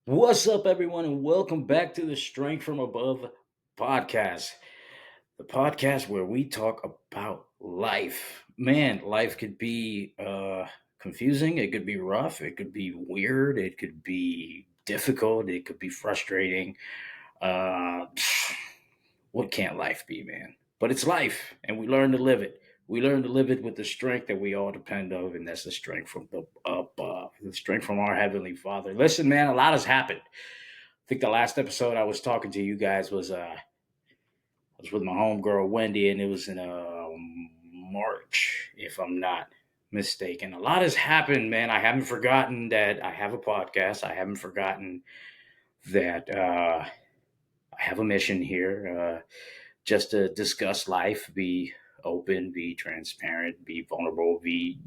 What's up, everyone, and welcome back to the Strength from Above podcast, the podcast where we talk about life. Man, life could be confusing, it could be rough, it could be weird, it could be difficult, it could be frustrating. Uh, what can't life be, man? But it's life, and we learn to live it. We learn to live it with the strength that we all depend on, and that's the strength from the above, the strength from our heavenly Father. Listen, man, a lot has happened. I think the last episode I was talking to you guys was I was with my homegirl Wendy, and it was in March, if I'm not mistaken. A lot has happened, man. I haven't forgotten that I have a podcast. I haven't forgotten that I have a mission here, just to discuss life, be open, be transparent, be vulnerable, be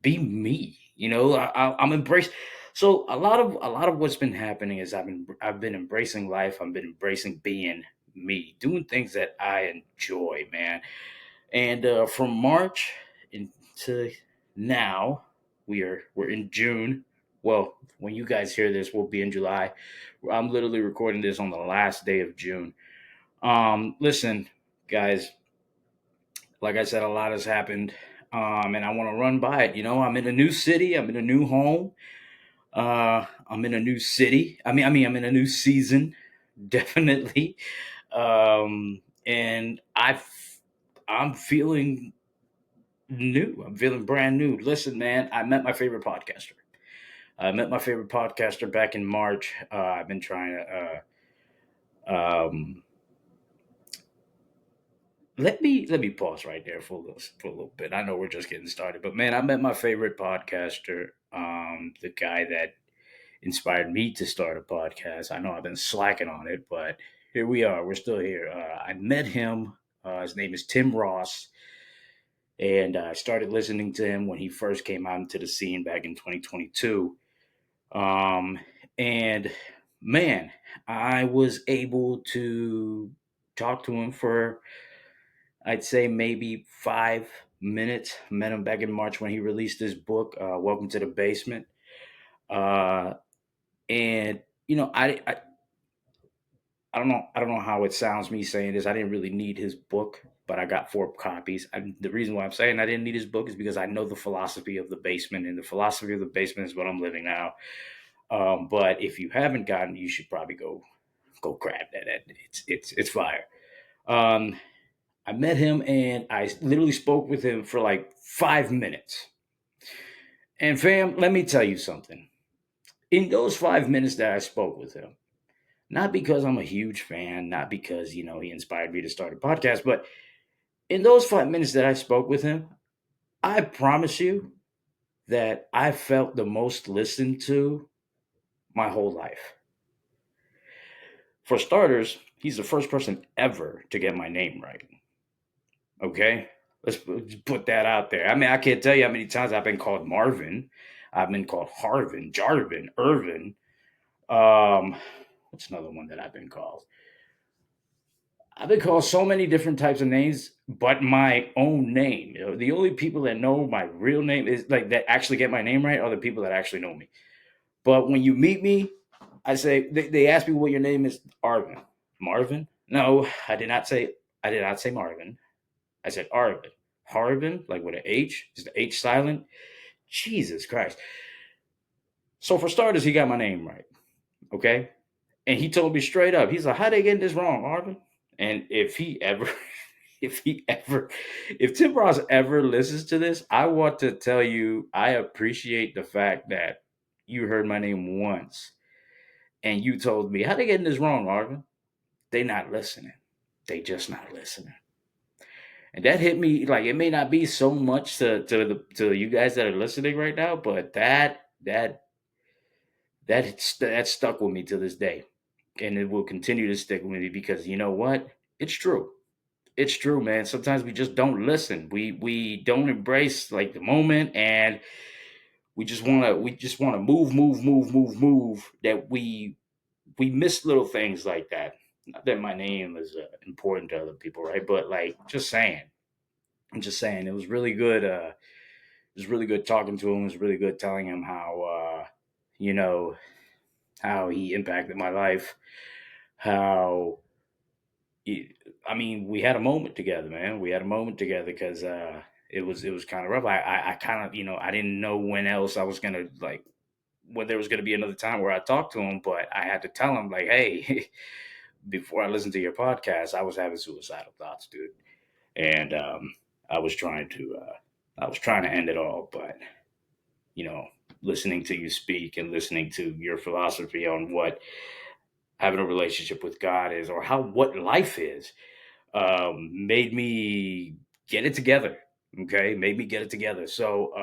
me. I'm embraced. So a lot of what's been happening is I've been embracing life. I've been embracing being me, doing things that I enjoy, man. And from March into now, we're in June. Well, when you guys hear this, we'll be in July. I'm literally recording this on the last day of June. Listen, guys, like I said, a lot has happened. And I want to run by it. I'm in a new city. I'm in a new home. I'm in a new city. I'm in a new season, definitely. And I'm feeling new. I'm feeling brand new. Listen, man, I met my favorite podcaster. I met my favorite podcaster back in March. I've been trying to. Let me pause right there for a little bit. I know we're just getting started, but man, I met my favorite podcaster, the guy that inspired me to start a podcast. I know I've been slacking on it, but here we are. We're still here. I met him. His name is Tim Ross, and I started listening to him when he first came out into the scene back in 2022. Um, and man, I was able to talk to him for, I'd say, maybe 5 minutes. Met him back in March when he released his book, Welcome to the Basement. Uh, and I don't know how it sounds me saying this. I didn't really need his book, but I got 4 copies. And the reason why I'm saying I didn't need his book is because I know the philosophy of the basement, and the philosophy of the basement is what I'm living now. But if you haven't gotten, you should probably go grab that. It's fire. Um, I met him and I literally spoke with him for like 5 minutes. And fam, let me tell you something. In those 5 minutes that I spoke with him, not because I'm a huge fan, not because, he inspired me to start a podcast, but in those 5 minutes that I spoke with him, I promise you that I felt the most listened to my whole life. For starters, he's the first person ever to get my name right. Okay? Let's put that out there. I mean, I can't tell you how many times I've been called Marvin. I've been called Harvin, Jarvin, Irvin. Um, what's another one that I've been called? I've been called so many different types of names, but my own name. The only people that know my real name is like that actually get my name right are the people that actually know me. But when you meet me, I say they ask me what your name is. Arvin. Marvin? No, I did not say Marvin. I said Arvin. Harvin, like with an H, is the H silent? Jesus Christ. So for starters, he got my name right. Okay. And he told me straight up, he's like, how they getting this wrong, Arvin? And if he ever, if Tim Ross ever listens to this, I want to tell you, I appreciate the fact that you heard my name once and you told me, how they getting this wrong, Arvin? They not listening. They just not listening. And that hit me like it may not be so much to you guys that are listening right now, but that stuck with me to this day, and it will continue to stick with me because you know what? It's true. It's true, man. Sometimes we just don't listen. We don't embrace like the moment, and we just wanna move. That we miss little things like that. Not that my name is important to other people, right? But like just saying, I'm just saying, it was really good. It was really good talking to him. It was really good telling him how, you know, how he impacted my life, how he, I mean, we had a moment together, man. We had a moment together because it was kind of rough. I kind of, I didn't know when else I was gonna like when there was gonna be another time where I talked to him, but I had to tell him like, hey, before I listened to your podcast, I was having suicidal thoughts, dude, and I was trying to end it all, but you know, listening to you speak and listening to your philosophy on what having a relationship with God is, or how what life is, made me get it together. Okay, made me get it together. So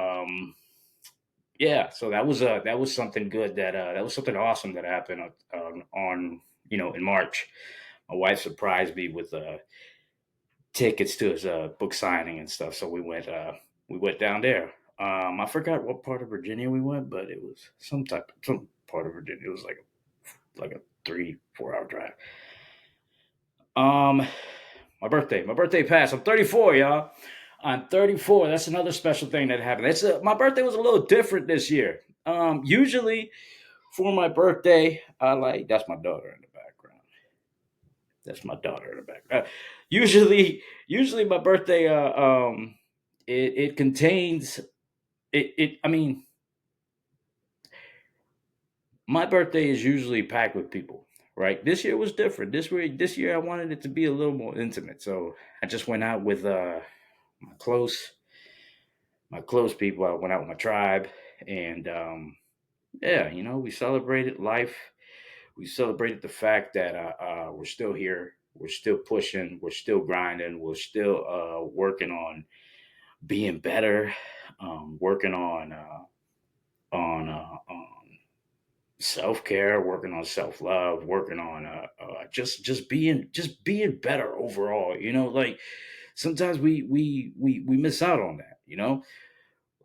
yeah, so that was something good that was something awesome that happened on in March. My wife surprised me with tickets to his book signing and stuff. So we went down there. I forgot what part of Virginia we went, but it was some part of Virginia. It was like a 3-4 hour drive. Um, my birthday passed. I'm 34, y'all. I'm 34. That's another special thing that happened. My birthday was a little different this year. Usually for my birthday, that's my daughter in the background. That's my daughter in the background. Usually my birthday, it contains it. I mean, my birthday is usually packed with people, right? This year was different. This year I wanted it to be a little more intimate, so I just went out with my close my close people. I went out with my tribe, and yeah, we celebrated life. We celebrated the fact that we're still here. We're still pushing. We're still grinding. We're still working on being better. Working on self care. Working on self love. Working on just being better overall. Like sometimes we miss out on that.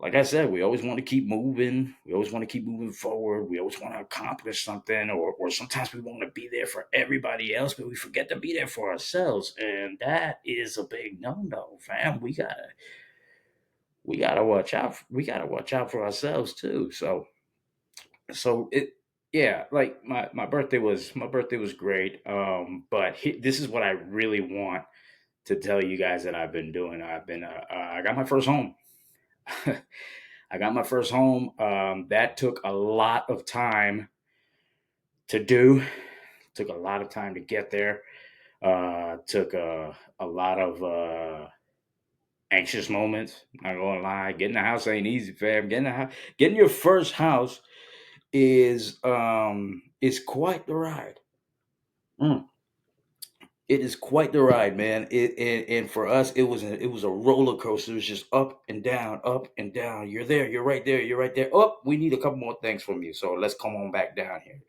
Like I said, we always want to keep moving. We always want to keep moving forward. We always want to accomplish something, or sometimes we want to be there for everybody else, but we forget to be there for ourselves, and that is a big no-no, fam. We gotta watch out. We gotta watch out for ourselves too. So it, yeah, like my birthday was great. But this is what I really want to tell you guys that I've been doing. I got my first home. I got my first home. That took a lot of time to do. Took a lot of time to get there. Took a lot of anxious moments. Not gonna lie, getting a house ain't easy, fam. Getting your first house is quite the ride. Mm. It is quite the ride, man. And for us, it was a roller coaster. It was just up and down, up and down. You're there, you're right there, you're right there. Oh, we need a couple more things from you, so let's come on back down here.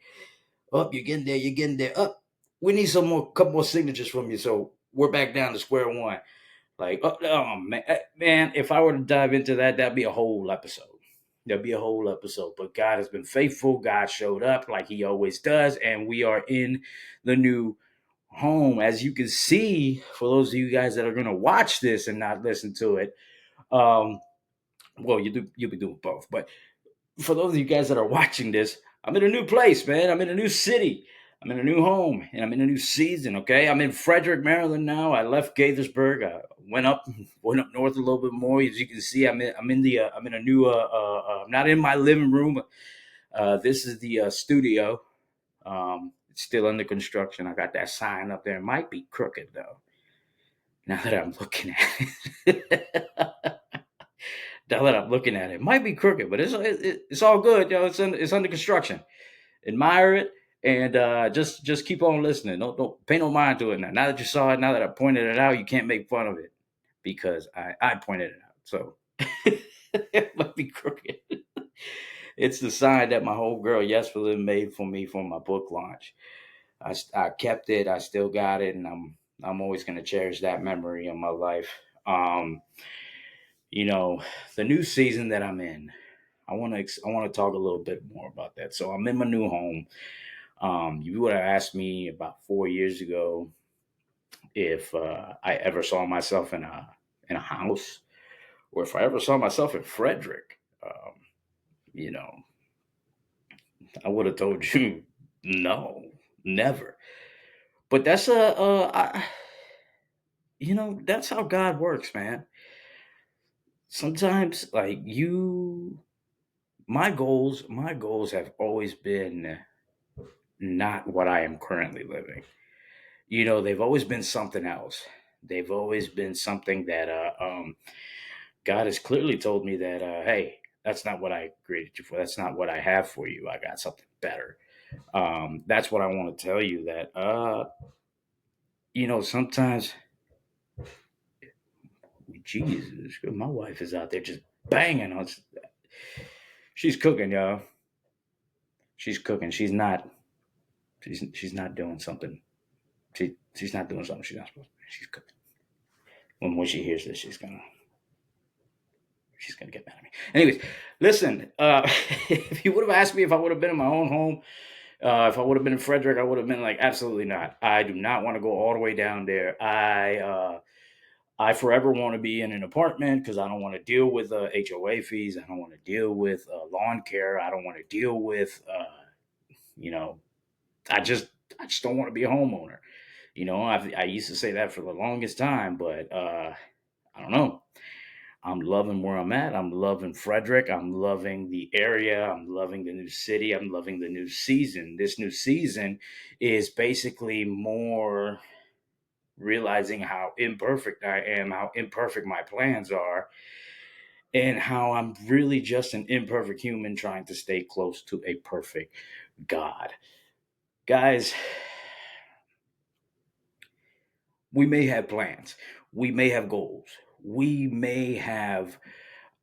Up, you're getting there, you're getting there. Up, we need couple more signatures from you, so we're back down to square one. Like, oh man, man, if I were to dive into that, that'd be a whole episode. There'd be a whole episode. But God has been faithful. God showed up like He always does, and we are in the new home. As you can see, for those of you guys that are going to watch this and not listen to it, um, well, you'll be doing both. But for those of you guys that are watching this, I'm in a new place, man. I'm in a new city. I'm in a new home, and I'm in a new season. Okay, I'm in Frederick, Maryland now. I left Gaithersburg. I went up north a little bit more. As you can see, I'm in a new. I'm not in my living room. This is the studio. It's still under construction. I got that sign up there. It might be crooked though. Now that I'm looking at it, now that I'm looking at it, it might be crooked, but it's all good, yo. It's under construction. Admire it, and just keep on listening. Don't pay no mind to it now. Now that you saw it, now that I pointed it out, you can't make fun of it because I pointed it out. So it might be crooked. It's the sign that my whole girl yesterday made for me for my book launch. I kept it. I still got it, and I'm always gonna cherish that memory in my life. Um, you know, the new season that I'm in. I want to talk a little bit more about that. So I'm in my new home. You would have asked me about 4 years ago if I ever saw myself in a house, or if I ever saw myself in Frederick. You know, I would have told you No, never. But that's that's how God works, man. Sometimes, like my goals have always been not what I am currently living. They've always been something else. They've always been something that God has clearly told me that, hey, that's not what I created you for. That's not what I have for you. I got something better. That's what I want to tell you. That sometimes, Jesus, my wife is out there just banging on. She's cooking, y'all. She's cooking. She's not. She's not doing something. She's not doing something she's not supposed to. She's cooking. When she hears this, she's gonna get mad at me. Anyways, listen. If you would have asked me if I would have been in my own home, if I would have been in Frederick, I would have been like, absolutely not. I do not want to go all the way down there. I forever want to be in an apartment because I don't want to deal with HOA fees. I don't want to deal with lawn care. I don't want to deal with, you know, I just I just don't want to be a homeowner. I used to say that for the longest time, but I don't know. I'm loving where I'm at. I'm loving Frederick. I'm loving the area. I'm loving the new city. I'm loving the new season. This new season is basically more realizing how imperfect I am, how imperfect my plans are, and how I'm really just an imperfect human trying to stay close to a perfect God. Guys, we may have plans. We may have goals. We may have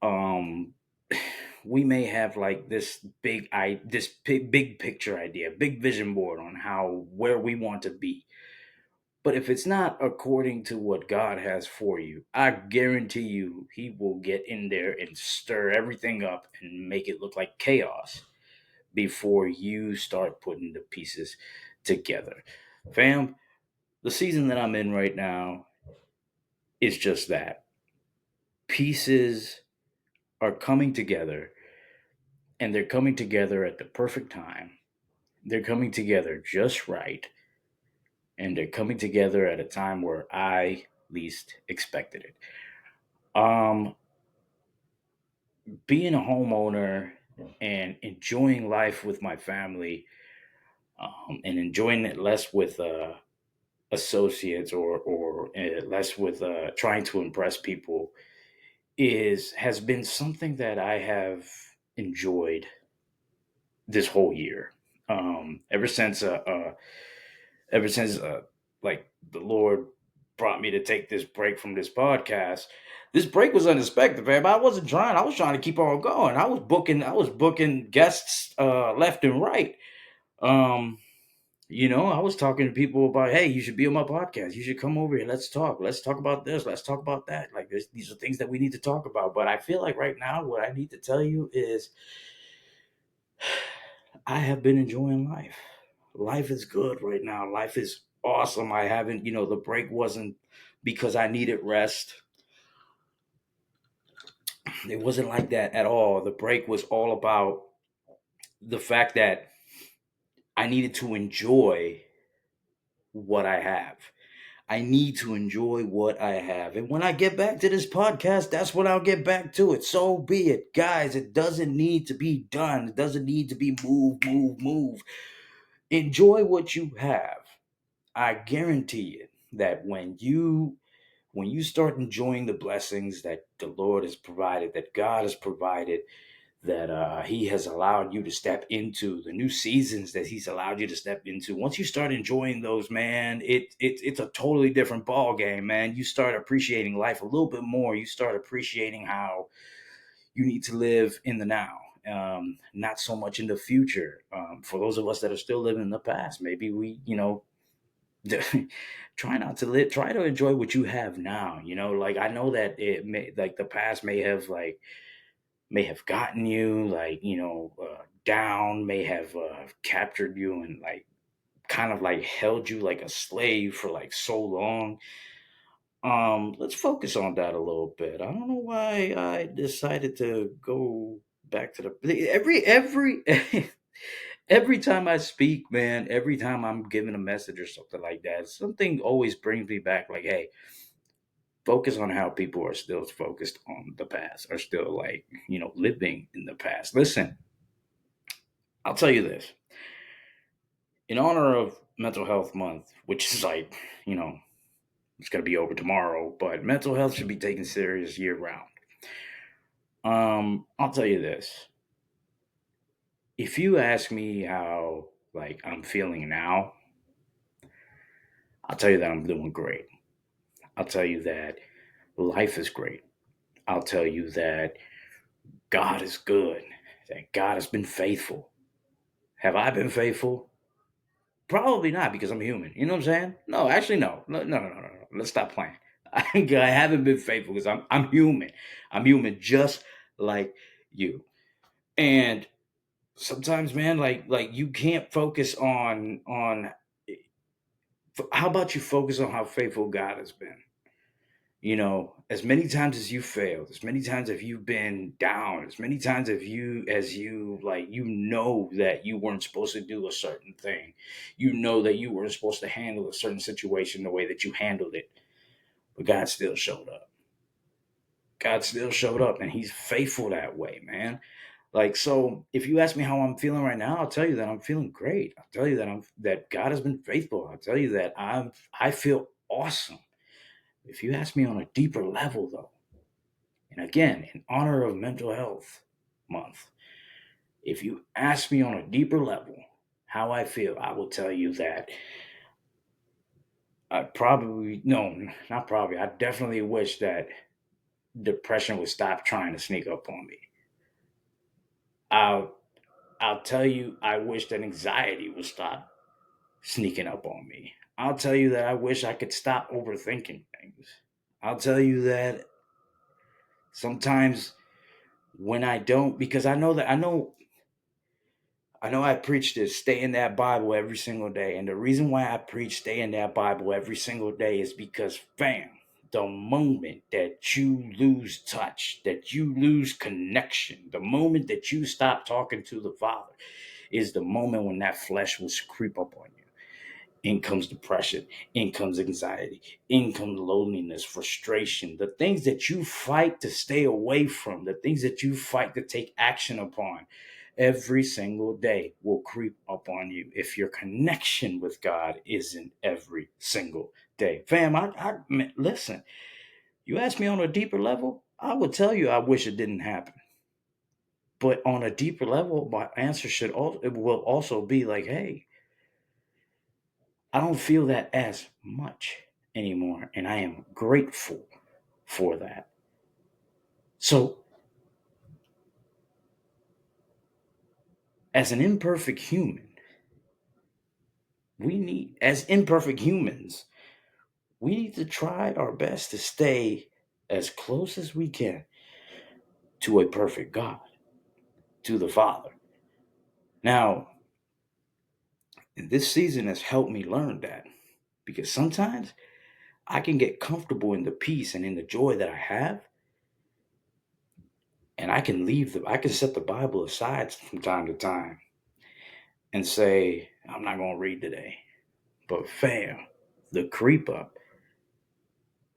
um we may have like this big picture idea, big vision board on how where we want to be. But if it's not according to what God has for you, I guarantee you he will get in there and stir everything up and make it look like chaos before you start putting the pieces together. Fam, the season that I'm in right now is just that. Pieces are coming together, and they're coming together at the perfect time. They're coming together just right, and they're coming together at a time where I least expected it. Um, Being a homeowner and enjoying life with my family, and enjoying it less with associates or less with trying to impress people is has been something that I have enjoyed this whole year. Ever since ever since like the Lord brought me to take this break from this podcast. This break was unexpected, man. But I wasn't trying. I was trying to keep on going. I was booking guests left and right. Um, I was talking to people about, hey, you should be on my podcast. You should come over here. Let's talk. Let's talk about this. Let's talk about that. Like these are things that we need to talk about. But I feel like right now, what I need to tell you is I have been enjoying life. Life is good right now. Life is awesome. I haven't, the break wasn't because I needed rest. It wasn't like that at all. The break was all about the fact that I needed to enjoy what I have. I need to enjoy what I have. And when I get back to this podcast, that's when I'll get back to it. So be it. Guys, it doesn't need to be done. It doesn't need to be move. Enjoy what you have. I guarantee it that when you start enjoying the blessings that the Lord has provided, that God has provided, that He has allowed you to step into, the new seasons that He's allowed you to step into. Once you start enjoying those, man, it's a totally different ball game, man. You start appreciating life a little bit more. You start appreciating how you need to live in the now. Not so much in the future. For those of us that are still living in the past, maybe try to enjoy what you have now. Like I know that it may, like the past may have gotten you like down, may have captured you and like kind of like held you like a slave for like so long. Let's focus on that a little bit. I don't know why I decided to go back to the every Every time I speak, man, every time I'm giving a message or something like that, something always brings me back like, hey, focus on how people are still focused on the past, are still like, living in the past. Listen, I'll tell you this. In honor of Mental Health Month, which is like, you know, it's going to be over tomorrow, but mental health should be taken serious year round. I'll tell you this. If you ask me how like I'm feeling now, I'll tell you that I'm doing great. I'll tell you that life is great. I'll tell you that God is good, that God has been faithful. Have I been faithful? Probably not because I'm human. You know what I'm saying? No, actually, no. No, no, no, no, no. No. Let's stop playing. I haven't been faithful because I'm human. I'm human just like you. And sometimes, man, like you can't focus on. How about you focus on how faithful God has been? As many times as you failed, as many times as you've been down, as many times as you like, that you weren't supposed to do a certain thing, that you weren't supposed to handle a certain situation the way that you handled it, but God still showed up. God still showed up, and He's faithful that way, man. Like, so if you ask me how I'm feeling right now, I'll tell you that I'm feeling great. I'll tell you that God has been faithful. I'll tell you that I feel awesome. If you ask me on a deeper level, though, and again, in honor of Mental Health Month, if you ask me on a deeper level how I feel, I will tell you that no, not probably, I definitely wish that depression would stop trying to sneak up on me. I'll, I'll tell you, I wish that anxiety would stop sneaking up on me. I'll tell you that I wish I could stop overthinking things. I'll tell you that sometimes when I don't, because I know I preach this, stay in that Bible every single day. And the reason why I preach stay in that Bible every single day is because, fam, the moment that you lose touch, that you lose connection, the moment that you stop talking to the Father is the moment when that flesh will creep up on you. In comes depression, in comes anxiety, in comes loneliness, frustration, the things that you fight to stay away from, the things that you fight to take action upon every single day will creep up on you if your connection with God isn't every single day. Fam, man, listen, you ask me on a deeper level, I would tell you I wish it didn't happen. But on a deeper level, my answer it will also be like, hey, I don't feel that as much anymore, and I am grateful for that. So, as an imperfect human, as imperfect humans, we need to try our best to stay as close as we can to a perfect God, to the Father. Now, this season has helped me learn that because sometimes I can get comfortable in the peace and in the joy that I have, and I can set the Bible aside from time to time and say, I'm not going to read today. But fam, the creep up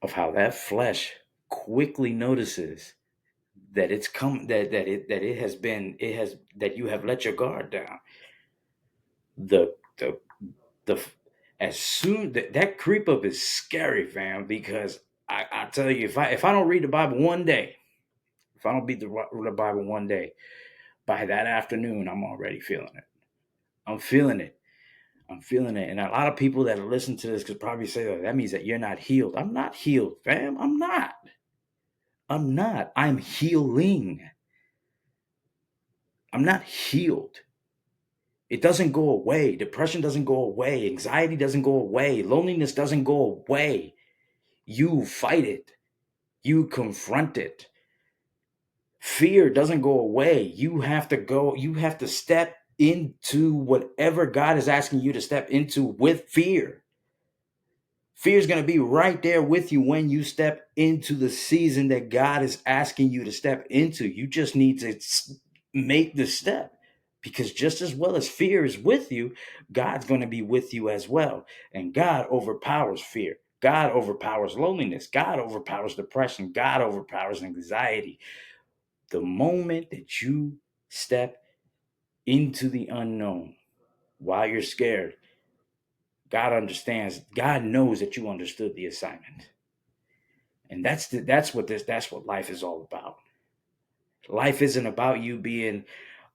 of how that flesh quickly notices that it's come that it has been it has that you have let your guard down. The the the as soon that creep up is scary, fam, because I tell you, if I don't read the Bible one day, if I don't read the Bible one day, by that afternoon, I'm already feeling it. I'm feeling it. I'm feeling it. And a lot of people that listen to this could probably say that means that you're not healed. I'm not healed, fam. I'm not. I'm not. I'm healing. I'm not healed. It doesn't go away. Depression doesn't go away. Anxiety doesn't go away. Loneliness doesn't go away. You fight it. You confront it. Fear doesn't go away. You have to step into whatever God is asking you to step into with fear. Fear is going to be right there with you when you step into the season that God is asking you to step into. You just need to make the step. Because just as well as fear is with you, God's going to be with you as well. And God overpowers fear. God overpowers loneliness. God overpowers depression. God overpowers anxiety. The moment that you step into the unknown while you're scared, God understands. God knows that you understood the assignment. And that's what life is all about. Life isn't about you being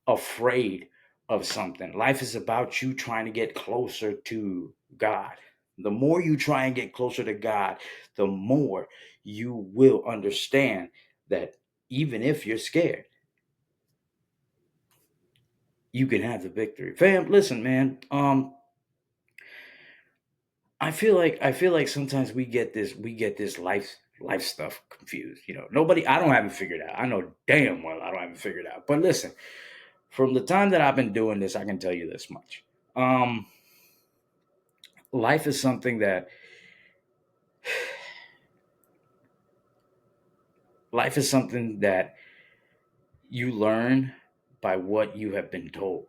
afraid of something. Life is about you trying to get closer to God. The more you try and get closer to God, the more you will understand that even if you're scared, you can have the victory. Fam, listen, man. I feel like sometimes we get this life stuff confused. Nobody. I don't have it figured out. I know damn well I don't have it figured out. But listen, from the time that I've been doing this, I can tell you this much. Um, life is something that life is something that you learn by what you have been told.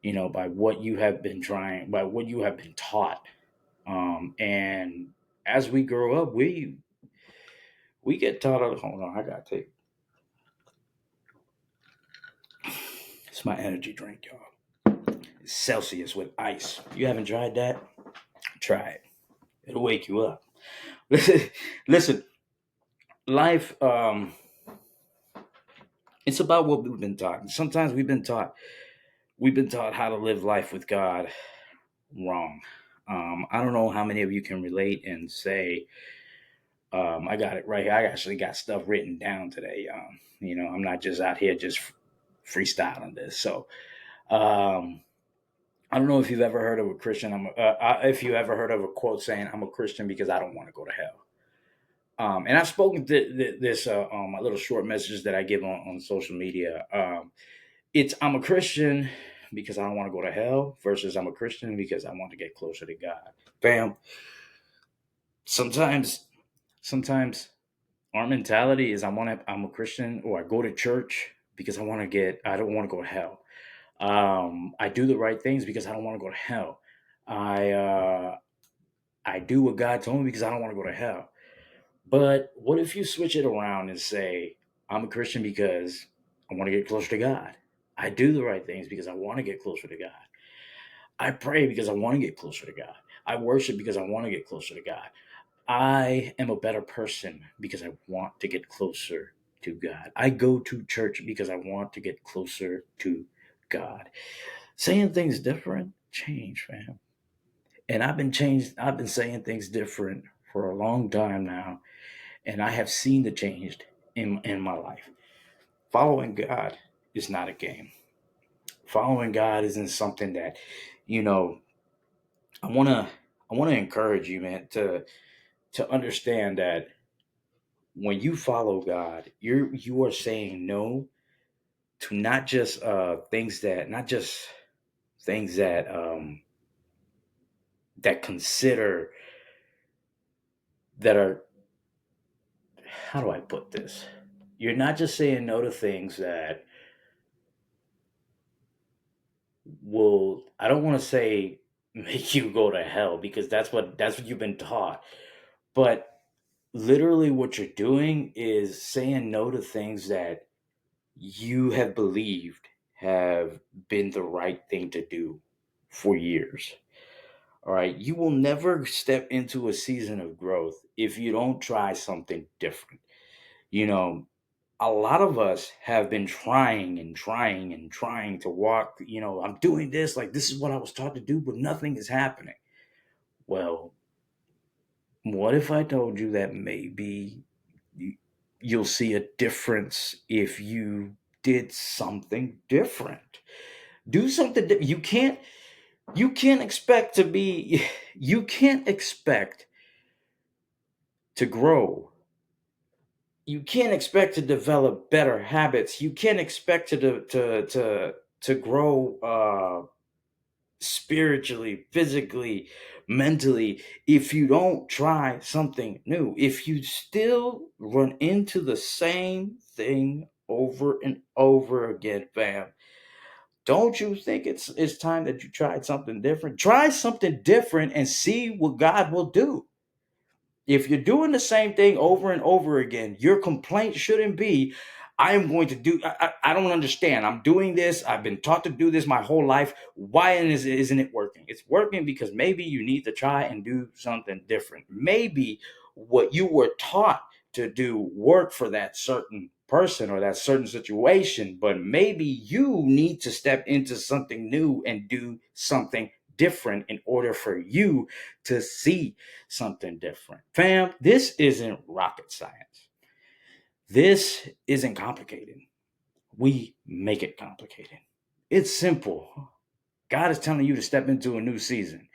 By what you have been trying, by what you have been taught. And as we grow up, we get taught. Hold on, I gotta take. It's my energy drink, y'all. It's Celsius with ice. You haven't tried that? Try it. It'll wake you up. Listen, life. It's about what we've been taught. Sometimes we've been taught how to live life with God wrong. I don't know how many of you can relate and say, I got it right here. I actually got stuff written down today. I'm not just out here just freestyling this. So, um, I don't know if you've ever heard of a Christian. If you ever heard of a quote saying, "I'm a Christian because I don't want to go to hell." And I've spoken to this my little short messages that I give on social media. It's I'm a Christian because I don't want to go to hell versus I'm a Christian because I want to get closer to God. Bam. Sometimes, sometimes our mentality is I'm a Christian or I go to church because I don't want to go to hell. I do the right things because I don't want to go to hell. I uh, I do what God told me because I don't want to go to hell. But what if you switch it around and say, I'm a Christian because I want to get closer to God. I do the right things because I want to get closer to God. I pray because I want to get closer to God. I worship because I want to get closer to God. I am a better person because I want to get closer to God. I go to church because I want to get closer to God. Saying things different, change, fam. And I've been saying things different for a long time now, and I have seen the change in my life. Following God is not a game. Following God isn't something that, you know, I wanna I wanna encourage you, man, to understand that when you follow God, you are saying no to not just things that consider that are how do I put this? You're not just saying no to things that will I don't want to say make you go to hell because that's what you've been taught. But literally what you're doing is saying no to things that you have believed have been the right thing to do for years. All right. You will never step into a season of growth if you don't try something different. You know, a lot of us have been trying and trying and trying to walk, I'm doing this, like this is what I was taught to do, but nothing is happening. Well, what if I told you that maybe you'll see a difference if you did something different? Do something that you can't expect to be you can't expect to grow. You can't expect to develop better habits. You can't expect to grow spiritually, physically, mentally if you don't try something new. If you still run into the same thing over and over again, fam, Don't you think it's time that you tried something different? Try something different and see what God will do. If you're doing the same thing over and over again, your complaint shouldn't be, I am going to do, I don't understand. I'm doing this. I've been taught to do this my whole life. Why isn't it working? It's working because maybe you need to try and do something different. Maybe what you were taught to do worked for that certain person or that certain situation, but maybe you need to step into something new and do something different in order for you to see something different. Fam, this isn't rocket science. This isn't complicated. We make it complicated. It's simple. God is telling you to step into a new season.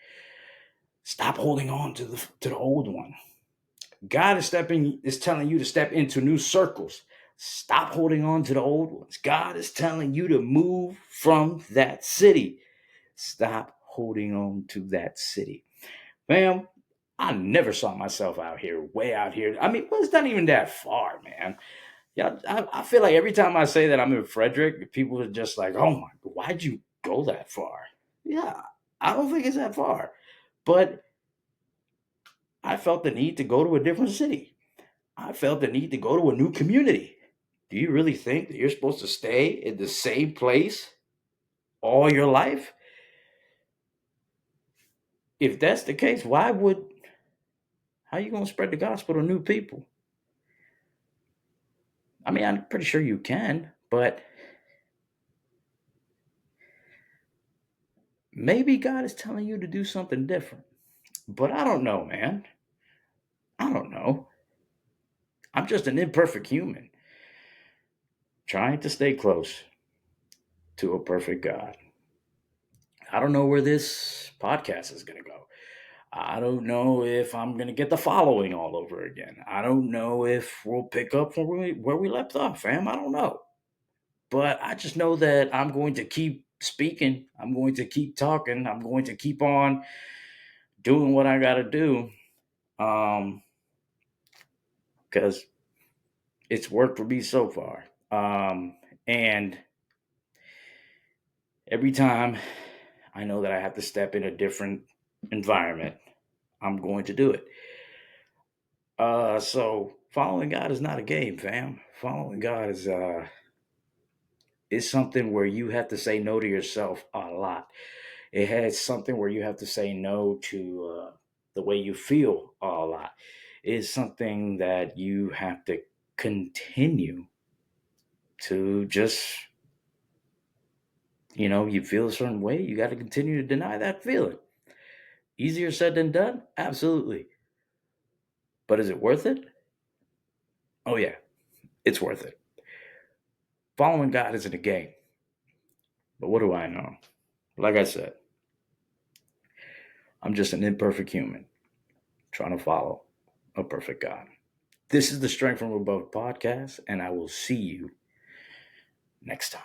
Stop holding on to the old one. God is telling you to step into new circles. Stop holding on to the old ones. God is telling you to move from that city. Stop holding on to that city. Fam, I never saw myself out here, way out here. I mean, well, it's not even that far, man. Yeah, I feel like every time I say that I'm in Frederick, people are just like, "Oh my, why'd you go that far?" Yeah, I don't think it's that far, but I felt the need to go to a different city. I felt the need to go to a new community. Do you really think that you're supposed to stay in the same place all your life? If that's the case, how are you going to spread the gospel to new people? I mean, I'm pretty sure you can, but maybe God is telling you to do something different. But I don't know, man. I don't know. I'm just an imperfect human trying to stay close to a perfect God. I don't know where this podcast is going to go. I don't know if I'm going to get the following all over again. I don't know if we'll pick up where we left off, fam. I don't know. But I just know that I'm going to keep speaking. I'm going to keep talking. I'm going to keep on doing what I got to do. Because it's worked for me so far. And every time I know that I have to step in a different environment, I'm going to do it. So following God is not a game, fam. Following God is something where you have to say no to yourself a lot. It has something where you have to say no to the way you feel a lot. It is something that you have to continue to just, you feel a certain way, you got to continue to deny that feeling. Easier said than done? Absolutely. But is it worth it? Oh, yeah, it's worth it. Following God isn't a game. But what do I know? Like I said, I'm just an imperfect human trying to follow a perfect God. This is the Strength from Above podcast, and I will see you next time.